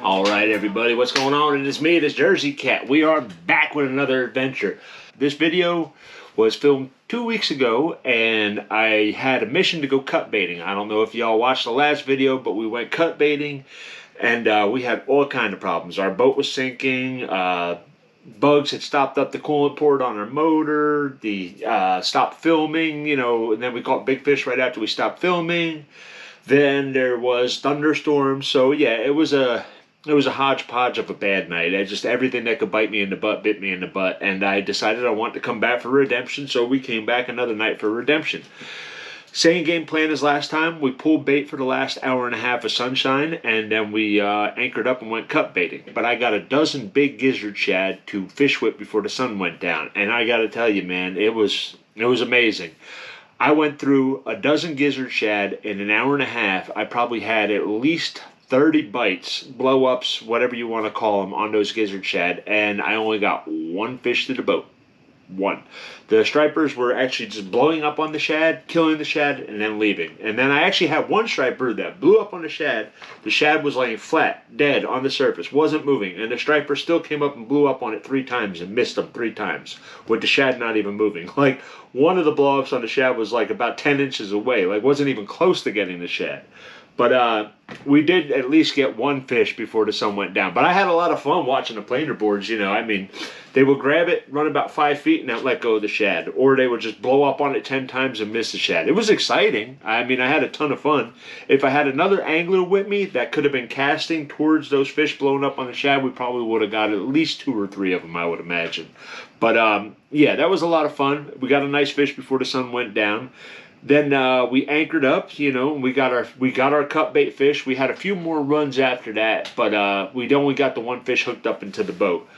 All right, everybody, what's going on? It is me, this Jersey Cat. We are back with another adventure. This video was filmed 2 weeks ago, and I had a mission to go cut baiting. I don't know if y'all watched the last video, but we went cut baiting, and we had all kind of problems. Our boat was sinking. Bugs had stopped up the coolant port on our motor. The stopped filming, and then we caught big fish right after we stopped filming. Then there was thunderstorms. So yeah, it was a hodgepodge of a bad night. Everything that could bite me in the butt bit me in the butt, and I decided I wanted to come back for redemption. So we came back another night for redemption. Same game plan as last time. We pulled bait for the last hour and a half of sunshine, and then we anchored up and went cut baiting. But I got a dozen big gizzard shad to fish with before the sun went down, and I got to tell you, man, it was amazing. I went through a dozen gizzard shad in an hour and a half. I probably had at least 30 bites, blow-ups, whatever you want to call them, on those gizzard shad, and I only got one fish to the boat. One. The stripers were actually just blowing up on the shad, killing the shad, and then leaving. And then I actually had one striper that blew up on the shad. The shad was laying flat, dead on the surface, wasn't moving, and the striper still came up and blew up on it 3 times and missed them 3 times, with the shad not even moving. Like, one of the blow-ups on the shad was like about 10 inches away, like wasn't even close to getting the shad. But we did at least get one fish before the sun went down. But I had a lot of fun watching the planer boards, I mean, they would grab it, run about 5 feet, and then let go of the shad. Or they would just blow up on it 10 times and miss the shad. It was exciting. I mean, I had a ton of fun. If I had another angler with me that could have been casting towards those fish blowing up on the shad, we probably would have got at least 2 or 3 of them, I would imagine. But yeah, that was a lot of fun. We got a nice fish before the sun went down. Then we anchored up, and we got our cut bait fish. We had a few more runs after that, but we only got the one fish hooked up into the boat.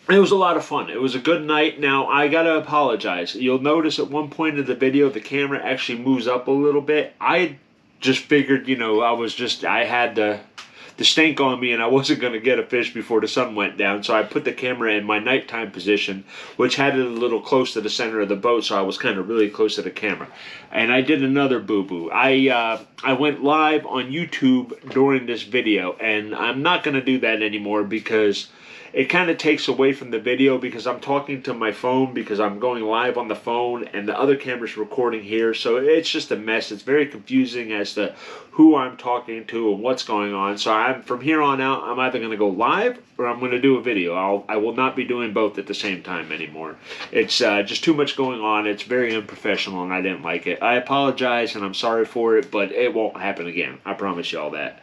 It was a lot of fun. It was a good night. Now, I got to apologize. You'll notice at one point in the video, the camera actually moves up a little bit. I just figured, I had the stink on me, and I wasn't going to get a fish before the sun went down, so I put the camera in my nighttime position, which had it a little close to the center of the boat, so I was kind of really close to the camera. And I did another boo-boo. I went live on YouTube during this video, and I'm not going to do that anymore because it kind of takes away from the video, because I'm talking to my phone, because I'm going live on the phone and the other camera's recording here, so it's just a mess. It's very confusing as to who I'm talking to and what's going on. So from here on out, I'm either going to go live or I'm going to do a video. I will not be doing both at the same time anymore. It's just too much going on. It's very unprofessional, and I didn't like it. I apologize, and I'm sorry for it, but it won't happen again. I promise you all that.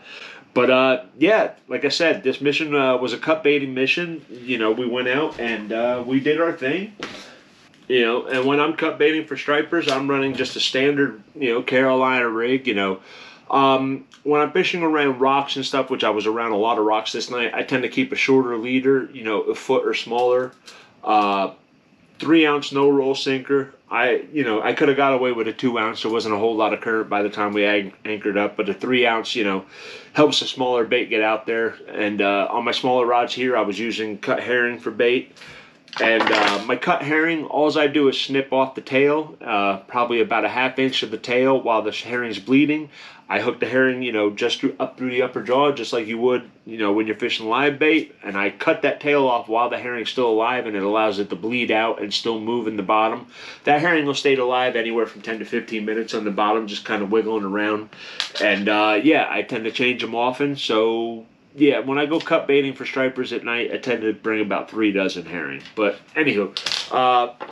But, yeah, like I said, this mission was a cut baiting mission. We went out and we did our thing. And when I'm cut baiting for stripers, I'm running just a standard, Carolina rig, When I'm fishing around rocks and stuff, which I was around a lot of rocks this night, I tend to keep a shorter leader, a foot or smaller. 3-ounce no-roll sinker. I could have got away with a 2-ounce. There wasn't a whole lot of current by the time we anchored up, but a 3-ounce, helps the smaller bait get out there. And on my smaller rods here, I was using cut herring for bait. And my cut herring, all I do is snip off the tail, probably about a 1/2 inch of the tail while the herring's bleeding. I hook the herring, just up through the upper jaw, just like you would, when you're fishing live bait. And I cut that tail off while the herring's still alive, and it allows it to bleed out and still move in the bottom. That herring will stay alive anywhere from 10 to 15 minutes on the bottom, just kind of wiggling around. And yeah, I tend to change them often. So yeah, when I go cut baiting for stripers at night, I tend to bring about 3 dozen herring. But anywho,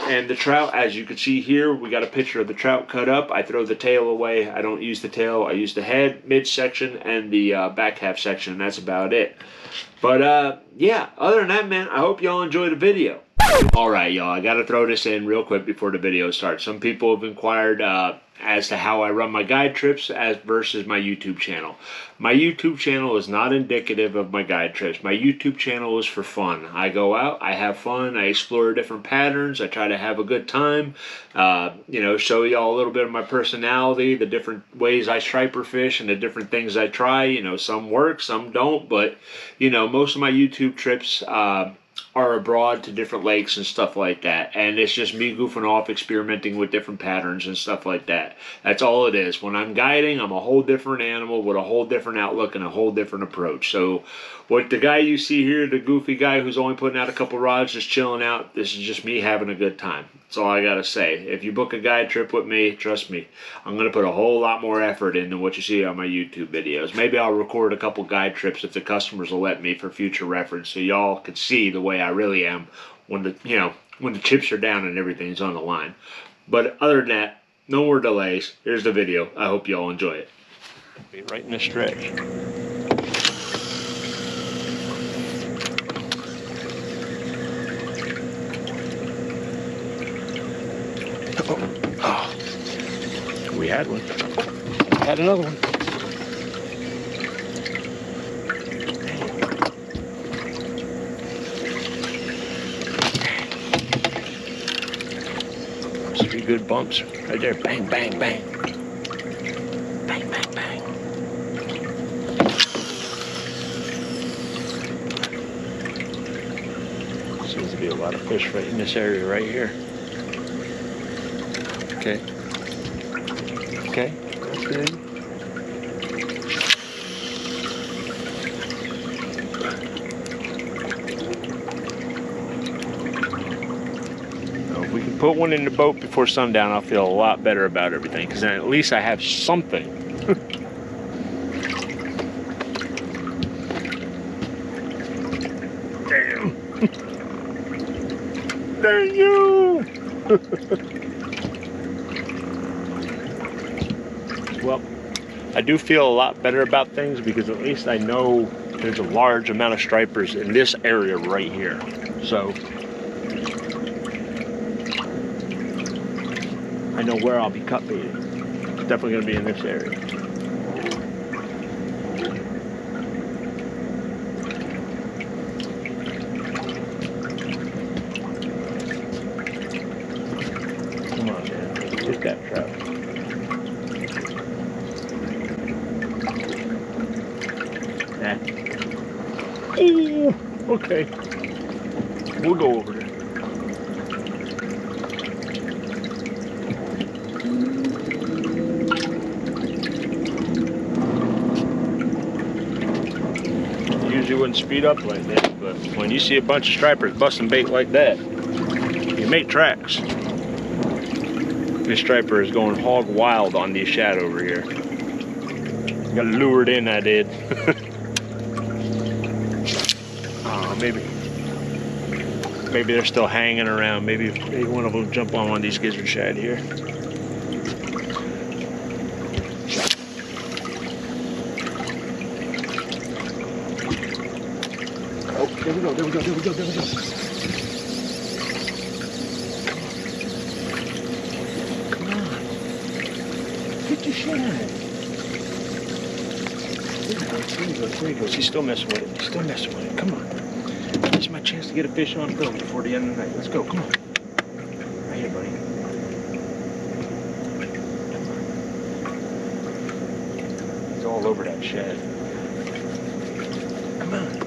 and the trout, as you can see here, we got a picture of the trout cut up. I throw the tail away. I don't use the tail. I use the head, midsection, and the back half section, and that's about it. But yeah, other than that, man, I hope y'all enjoy the video. Alright, y'all, I gotta throw this in real quick before the video starts. Some people have inquired as to how I run my guide trips versus my YouTube channel. My YouTube channel is not indicative of my guide trips. My YouTube channel is for fun. I go out, I have fun, I explore different patterns, I try to have a good time, show y'all a little bit of my personality, the different ways I striper fish and the different things I try. Some work, some don't, but most of my YouTube trips are abroad to different lakes and stuff like that. And it's just me goofing off, experimenting with different patterns and stuff like that. That's all it is. When I'm guiding, I'm a whole different animal with a whole different outlook and a whole different approach. So what the guy you see here, the goofy guy who's only putting out a couple rods, just chilling out, this is just me having a good time. That's all I got to say. If you book a guide trip with me, trust me, I'm going to put a whole lot more effort into what you see on my YouTube videos. Maybe I'll record a couple guide trips if the customers will let me for future reference, so y'all can see the way I really am when the chips are down and everything's on the line. But other than that, no more delays. Here's the video. I hope y'all enjoy it. Be right in the stretch. Oh, we had one. Had another one. Three good bumps right there. Bang, bang, bang. Bang, bang, bang. Seems to be a lot of fish right in this area right here. Okay. Okay, that's good. If we can put one in the boat before sundown, I'll feel a lot better about everything, because then at least I have something. Damn. Dang you! Well, I do feel a lot better about things because at least I know there's a large amount of stripers in this area right here. So I know where I'll be cut baiting. It's definitely going to be in this area. Come on, man. Get that trout. Ooh, okay. We'll go over there. Usually wouldn't speed up like this, but when you see a bunch of stripers busting bait like that, you make tracks. This striper is going hog wild on these shad over here. Got lured in, I did. Maybe they're still hanging around. Maybe one of them jump on one of these gizzard shad here. Oh, there we go, there we go, there we go, there we go. Come on. Get your shad. There he goes, there he goes, there he goes. He's still messing with it. He's still messing with it. Come on. This is my chance to get a fish on film before the end of the night. Let's go, come on. Right here, buddy. He's all over that shad. Come on.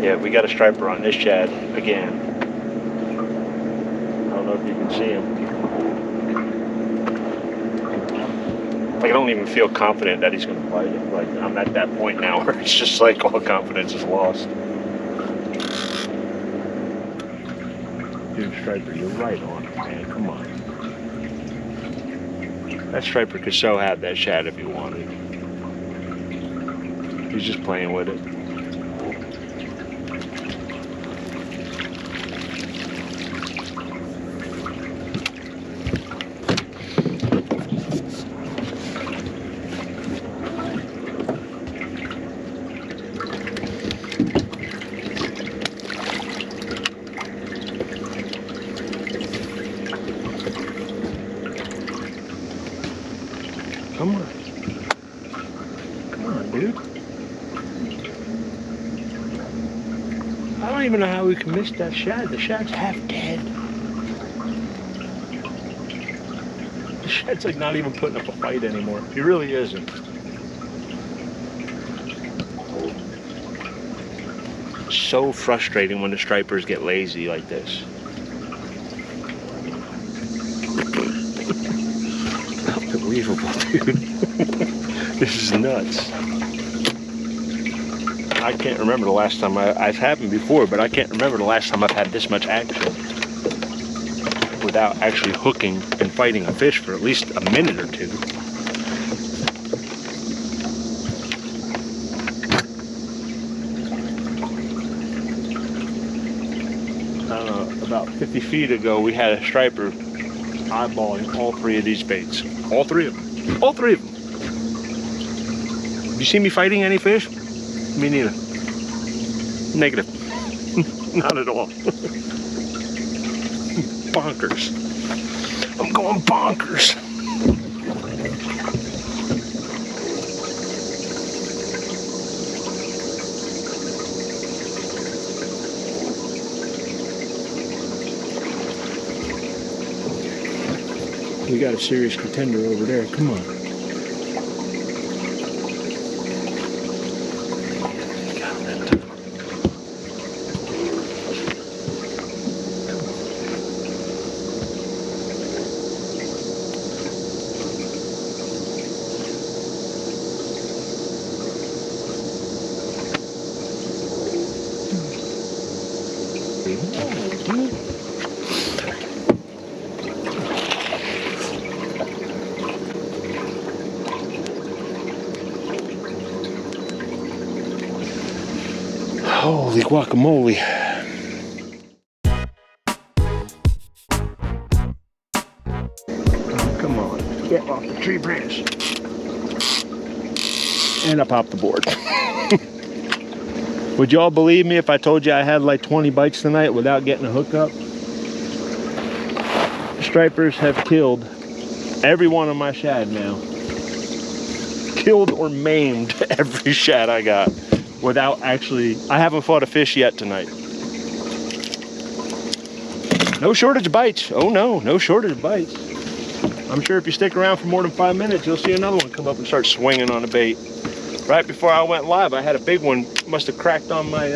Yeah, we got a striper on this shad again. I don't know if you can see him. Like, I don't even feel confident that he's going to bite it. Like, I'm at that point now where it's just like all confidence is lost. Dude, striper, you're right on it, man. Come on. That striper could so have that shad if he wanted. He's just playing with it. Come on. Come on, dude. I don't even know how we can miss that shad. The shad's half dead. Shad's like not even putting up a fight anymore. He really isn't. So frustrating when the stripers get lazy like this. Unbelievable, dude. This is nuts. I can't remember the last time I've happened before, but I can't remember the last time I've had this much action without actually hooking and fighting a fish for at least a minute or two. I don't know, about 50 feet ago, we had a striper eyeballing all three of these baits. All three of them. All three of them. You see me fighting any fish? Me neither. Negative. Not at all. Bonkers. I'm going bonkers. We got a serious contender over there. Come on. Holy guacamole. Come on, get off the tree branch. And I popped the board. Would y'all believe me if I told you I had like 20 bites tonight without getting a hookup? Stripers have killed every one of my shad now. Killed or maimed every shad I got without actually, I haven't fought a fish yet tonight. No shortage of bites. Oh no, no shortage of bites. I'm sure if you stick around for more than 5 minutes, you'll see another one come up and start swinging on the bait. Right before I went live, I had a big one, must have cracked on my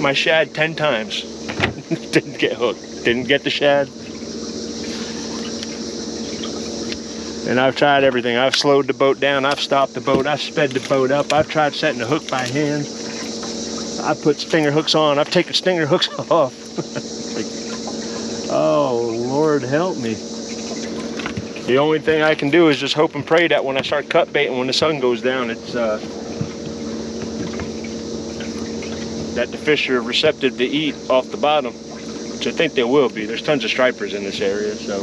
my shad 10 times. Didn't get hooked, didn't get the shad. And I've tried everything. I've slowed the boat down, I've stopped the boat, I've sped the boat up, I've tried setting the hook by hand. I've put stinger hooks on, I've taken stinger hooks off. Like, oh, Lord help me. The only thing I can do is just hope and pray that when I start cut baiting, when the sun goes down, it's that the fish are receptive to eat off the bottom, which I think they will be. There's tons of stripers in this area, so.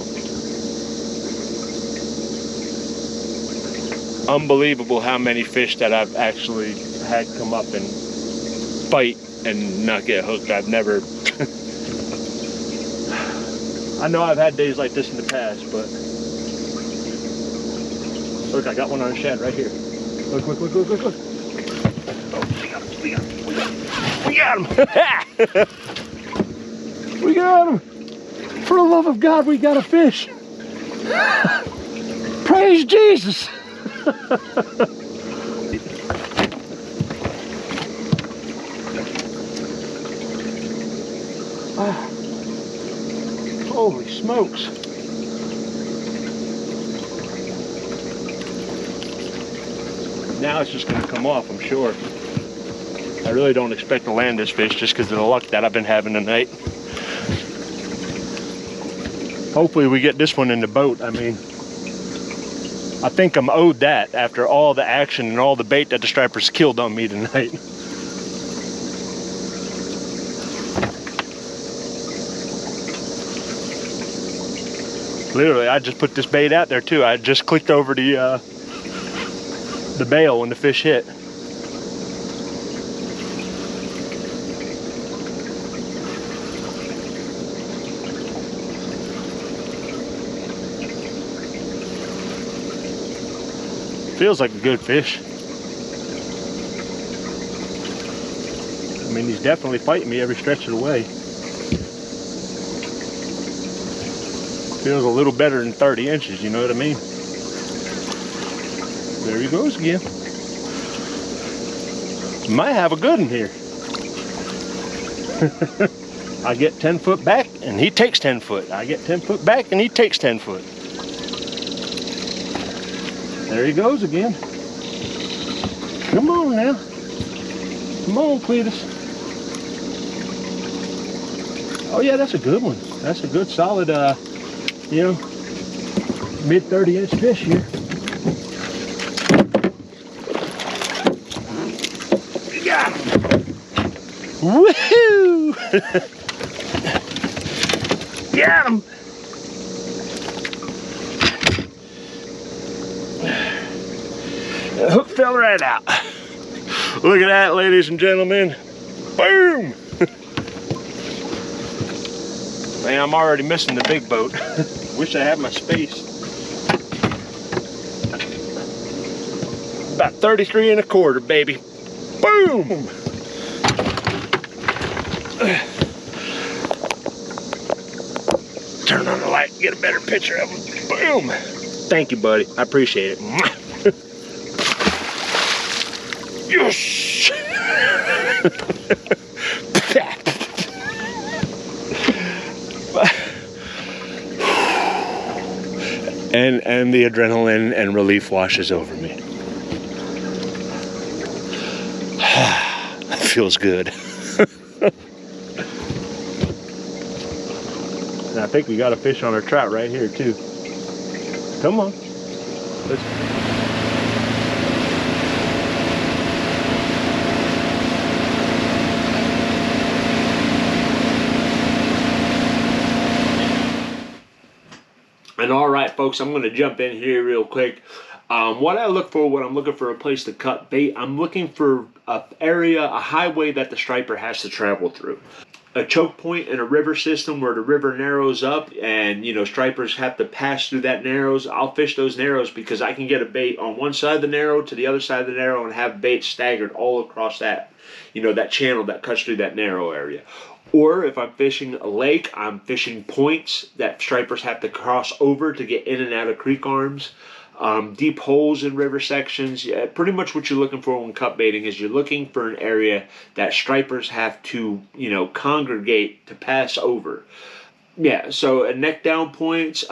Unbelievable how many fish that I've actually had come up and bite and not get hooked. I've never, I know I've had days like this in the past, but look, I got one on a shad right here. Look, look, look, look, look, look. Oh, we got him. We got him. For the love of God, we got a fish. Praise Jesus. Oh, holy smokes. Now it's just going to come off, I'm sure. I really don't expect to land this fish just because of the luck that I've been having tonight. Hopefully we get this one in the boat. I mean, I think I'm owed that after all the action and all the bait that the stripers killed on me tonight. Literally, I just put this bait out there too. I just clicked over the bail when the fish hit. Feels like a good fish. I mean, he's definitely fighting me every stretch of the way. Feels a little better than 30 inches, you know what I mean? There he goes again. Might have a good one here. I get 10 foot back and he takes 10 foot. I get 10 foot back and he takes 10 foot. There he goes again. Come on now. Come on, Cletus. Oh yeah, that's a good one. That's a good solid, you know, mid 30-inch fish here. Got him. Woohoo! Got him. The hook fell right out. Look at that, ladies and gentlemen. Boom! Man, I'm already missing the big boat. Wish I had my space. About 33 1/4, baby. Boom! Turn on the light, get a better picture of him. Boom! Thank you, buddy. I appreciate it. Yes! and the adrenaline and relief washes over me. That feels good. And I think we got a fish on our trout right here too. Come on. Let's... And all right, folks, I'm going to jump in here real quick. What I look for when I'm looking for a place to cut bait, I'm looking for an area, a highway that the striper has to travel through. A choke point in a river system where the river narrows up and, you know, stripers have to pass through that narrows. I'll fish those narrows because I can get a bait on one side of the narrow to the other side of the narrow and have bait staggered all across that, you know, that channel that cuts through that narrow area. Or if I'm fishing a lake, I'm fishing points that stripers have to cross over to get in and out of creek arms. Deep holes in river sections. Yeah, pretty much what you're looking for when cut baiting is you're looking for an area that stripers have to, you know, congregate to pass over. Yeah, so neck down points,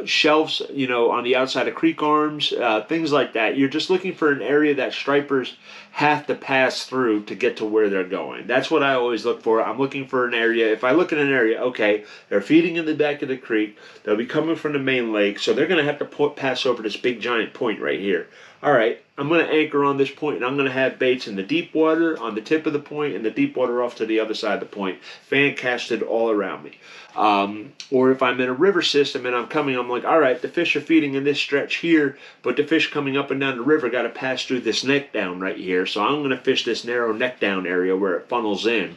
shelves, you know, on the outside of creek arms, things like that. You're just looking for an area that stripers have to pass through to get to where they're going. That's what I always look for. I'm looking for an area. If I look at an area, okay, they're feeding in the back of the creek. They'll be coming from the main lake, so they're going to have to pass over this big giant point right here. All right, I'm going to anchor on this point, and I'm going to have baits in the deep water, on the tip of the point, and the deep water off to the other side of the point, fan casted all around me. Or if I'm in a river system and I'm coming, I'm like, all right, the fish are feeding in this stretch here, but the fish coming up and down the river got to pass through this neck down right here. So I'm going to fish this narrow neck down area where it funnels in.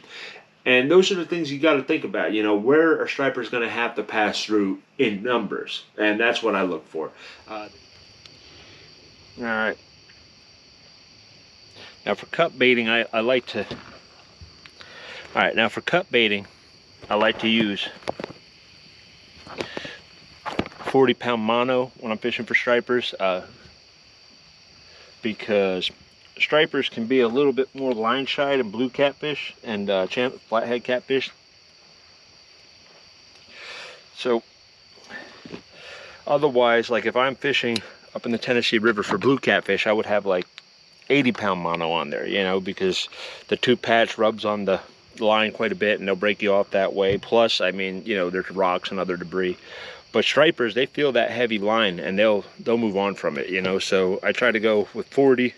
And those are the things you got to think about. You know, where are stripers going to have to pass through in numbers? And that's what I look for. All right. Now for cut baiting, I like to... All right, now for cut baiting, I like to use 40-pound mono when I'm fishing for stripers, because stripers can be a little bit more line shy than blue catfish and flathead catfish. So otherwise, like if I'm fishing up in the Tennessee River for blue catfish, I would have like 80-pound mono on there, you know, because the two patch rubs on the line quite a bit and they'll break you off that way. Plus, I mean, you know, there's rocks and other debris. But stripers, they feel that heavy line and they'll move on from it, you know. So I try to go with 40,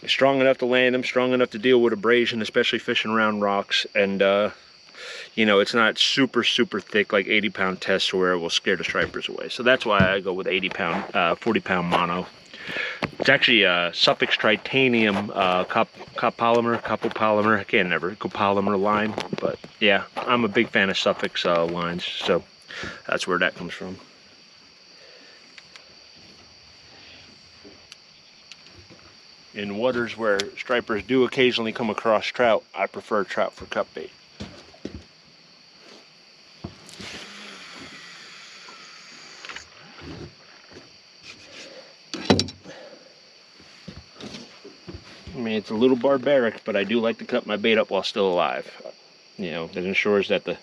strong enough to land them, strong enough to deal with abrasion, especially fishing around rocks. And you know, it's not super thick like 80-pound tests where it will scare the stripers away. So that's why I go with 80-pound, 40-pound mono. It's actually a Suffix titanium copolymer. I can't never copolymer line, but yeah, I'm a big fan of Suffix lines, so that's where that comes from. In waters where stripers do occasionally come across trout, I prefer trout for cut bait. I mean, it's a little barbaric, but I do like to cut my bait up while still alive. You know, that ensures that the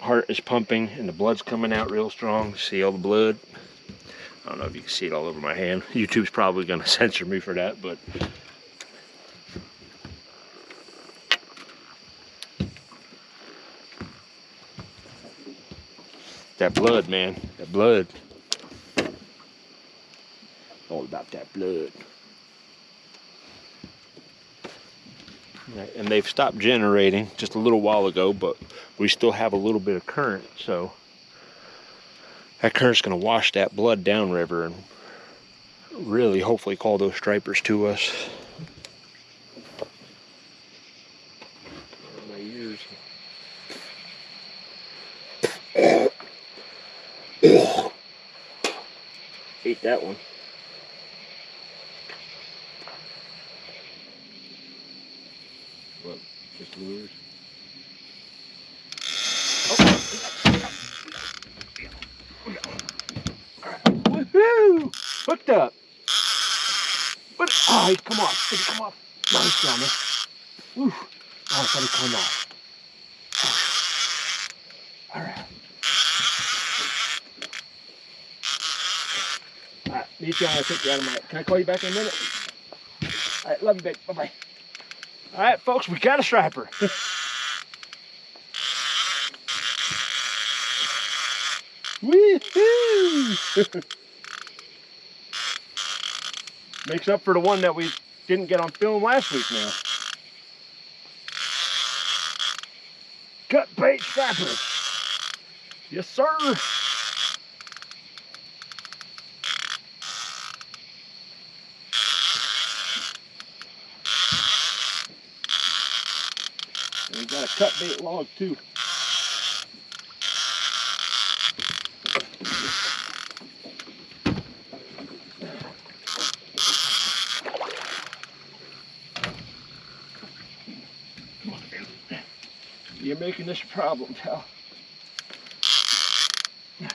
heart is pumping and the blood's coming out real strong. See all the blood? I don't know if you can see it all over my hand. YouTube's probably going to censor me for that, but that blood, man, that blood. All about that blood. Right, and they've stopped generating just a little while ago, but we still have a little bit of current, so that current's going to wash that blood downriver and really hopefully call those stripers to us. My ears. Ate that one. What? Just lures? Woohoo! Hooked up. But oh, come off. Did it come off? Nice, Johnny. Woo. Oh, I thought it came off. All right. All right, me too. I'll take you out of my. Can I call you back in a minute? All right, love you, babe. Bye bye. All right, folks, we got a striper. Woohoo! Makes up for the one that we didn't get on film last week now. Cut bait striper. Yes, sir. And we got a cut bait log too. You're making this a problem, pal. Yeah.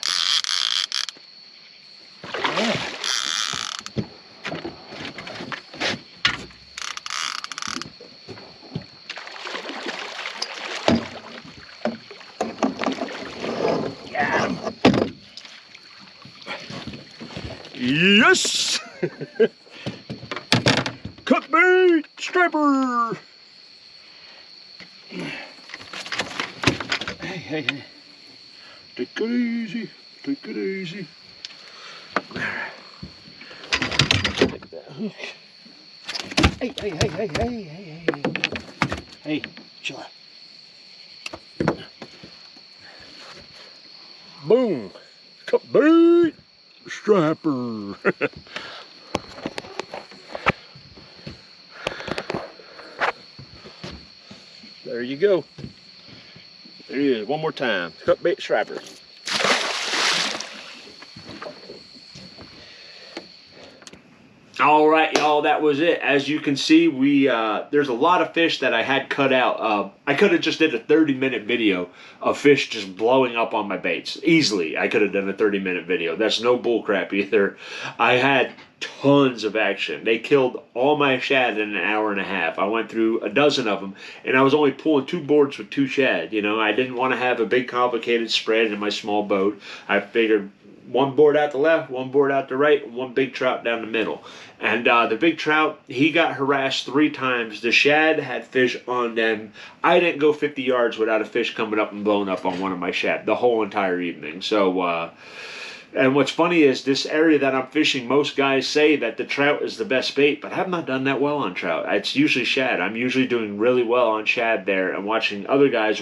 Got him. Yes! Cut bait striper! Hey, hey. Take it easy. Take it easy. Take that hook. Hey, hey, hey, hey, hey, hey, hey. Hey, chill out. Boom. Cut bait striper. There you go. There he is, one more time. Cut bait striper. All right, y'all, that was it. As you can see, there's a lot of fish that I had cut out. I could have just did a 30-minute video of fish just blowing up on my baits. Easily, I could have done a 30-minute video. That's no bullcrap either. I had tons of action. They killed all my shad in an hour and a half. I went through a dozen of them, and I was only pulling 2 boards with 2 shad. You know, I didn't want to have a big complicated spread in my small boat. I figured 1 board out the left, 1 board out the right, and 1 big trout down the middle. And the big trout, he got harassed 3 times. The shad had fish on them. I didn't go 50 yards without a fish coming up and blowing up on one of my shad the whole entire evening. So, and what's funny is this area that I'm fishing, most guys say that the trout is the best bait, but I have not done that well on trout. It's usually shad. I'm usually doing really well on shad there, and watching other guys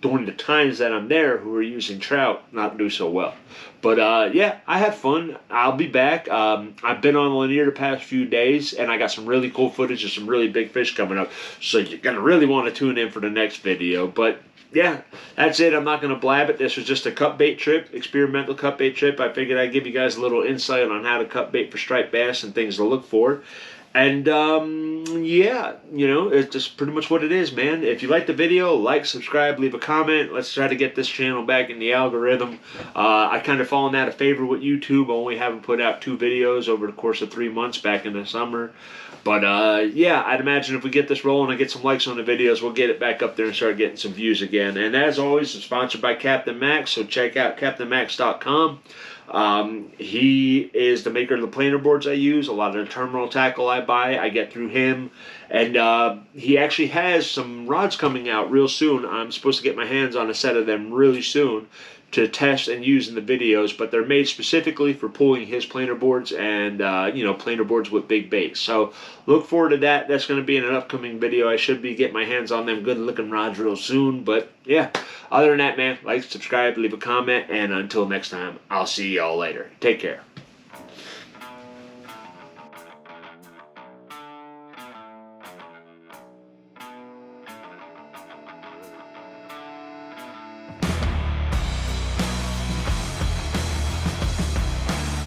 during the times that I'm there who are using trout not do so well. But yeah, I had fun. I'll be back. I've been on Lanier the past few days, and I got some really cool footage of some really big fish coming up. So you're going to really want to tune in for the next video. But yeah, that's it. I'm not going to blab it. This was just a cut bait trip, experimental cut bait trip. I figured I'd give you guys a little insight on how to cut bait for striped bass and things to look for. And yeah, it's just pretty much what it is, man. If you like the video, like, subscribe, leave a comment. Let's try to get this channel back in the algorithm. I kind of fallen out of favor with YouTube. I only haven't put out 2 videos over the course of 3 months back in the summer. But yeah, I'd imagine if we get this rolling and get some likes on the videos, we'll get it back up there and start getting some views again. And as always, it's sponsored by Captain Max, so check out CaptainMax.com. He is the maker of the planer boards I use. A lot of the terminal tackle I buy, I get through him. And he actually has some rods coming out real soon. I'm supposed to get my hands on a set of them really soon to test and use in the videos, but they're made specifically for pulling his planer boards and, planer boards with big baits. So look forward to that. That's going to be in an upcoming video. I should be getting my hands on them good looking rods real soon. But yeah, other than that, man, like, subscribe, leave a comment, and until next time, I'll see y'all later. Take care.